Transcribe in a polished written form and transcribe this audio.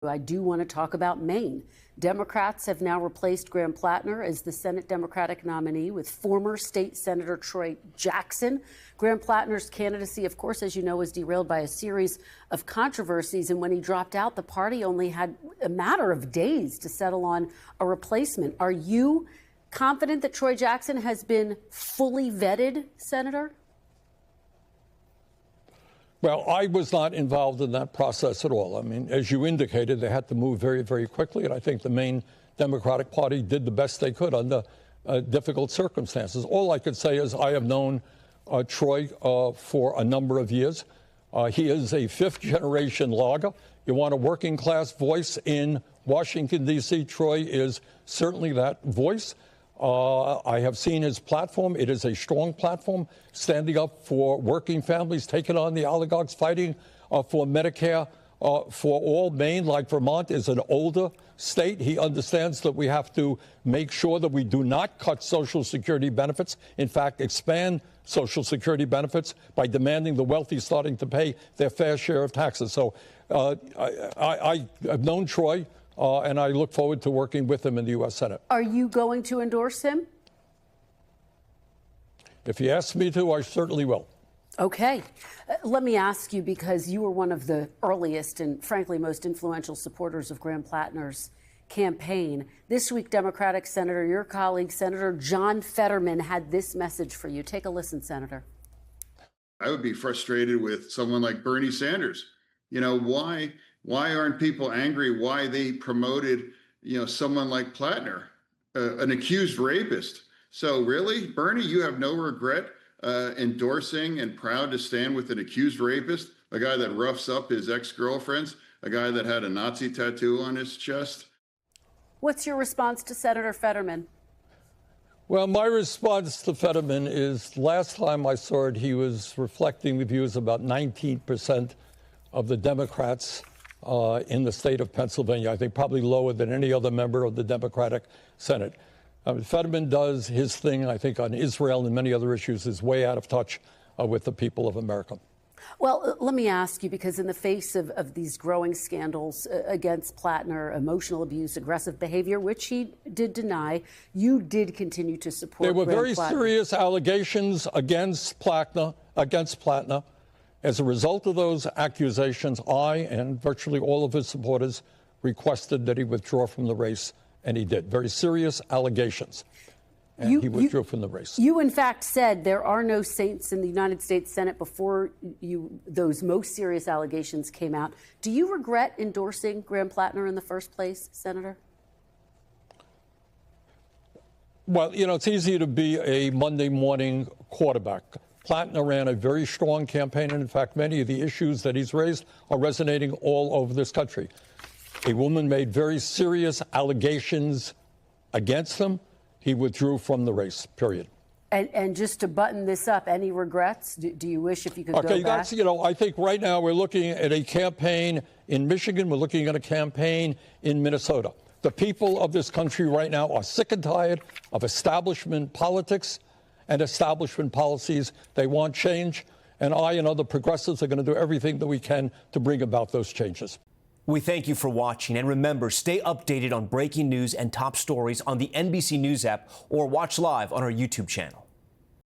I do want to talk about Maine. Democrats have now replaced Graham Platner as the Senate Democratic nominee with former state Senator Troy Jackson. Graham Platner's candidacy, of course, as you know, was derailed by a series of controversies. And when he dropped out, the party only had a matter of days to settle on a replacement. Are you confident that Troy Jackson has been fully vetted, Senator? Well, I was not involved in that process at all. I mean, as you indicated, they had to move very, very quickly. And I think the Maine Democratic Party did the best they could under difficult circumstances. All I could say is I have known Troy for a number of years. He is a fifth-generation logger. You want a working-class voice in Washington, D.C., Troy is certainly that voice. I have seen his platform. It is a strong platform, standing up for working families, taking on the oligarchs, fighting for Medicare for all. Maine, like Vermont, is an older state. He understands that we have to make sure that we do not cut Social Security benefits, in fact, expand Social Security benefits by demanding the wealthy starting to pay their fair share of taxes. So I have known Troy. And I look forward to working with him in the U.S. Senate. Are you going to endorse him? If he asks me to, I certainly will. Okay. Let me ask you, because you were one of the earliest and, frankly, most influential supporters of Graham Platner's campaign. This week, Democratic Senator, your colleague, Senator John Fetterman, had this message for you. Take a listen, Senator. I would be frustrated with someone like Bernie Sanders. You know, why aren't people angry? Why they promoted, someone like Platner, an accused rapist? So really, Bernie, you have no regret endorsing and proud to stand with an accused rapist, a guy that roughs up his ex-girlfriends, a guy that had a Nazi tattoo on his chest? What's your response to Senator Fetterman? Well, my response to Fetterman is last time I saw it, he was reflecting the views of about 19% of the Democrats in the state of Pennsylvania. I think probably lower than any other member of the Democratic Senate. Fetterman does his thing, I think, on Israel and many other issues, is way out of touch with the people of America. Well, let me ask you, because in the face of these growing scandals against Platner, emotional abuse, aggressive behavior, which he did deny, you did continue to support There were Graham very Platner. serious allegations against Platner. As a result of those accusations, I and virtually all of his supporters requested that he withdraw from the race, and he did. Very serious allegations. And he withdrew from the race. You, in fact, said there are no saints in the United States Senate before those most serious allegations came out. Do you regret endorsing Graham Platner in the first place, Senator? Well, it's easy to be a Monday morning quarterback. Platner ran a very strong campaign, and in fact, many of the issues that he's raised are resonating all over this country. A woman made very serious allegations against him. He withdrew from the race, period. And just to button this up, any regrets? Do you wish if you could go back? That's, I think right now we're looking at a campaign in Michigan. We're looking at a campaign in Minnesota. The people of this country right now are sick and tired of establishment politics and establishment policies. They want change, and I and other progressives are going to do everything that we can to bring about those changes. We thank you for watching, and remember, stay updated on breaking news and top stories on the NBC News app or watch live on our YouTube channel.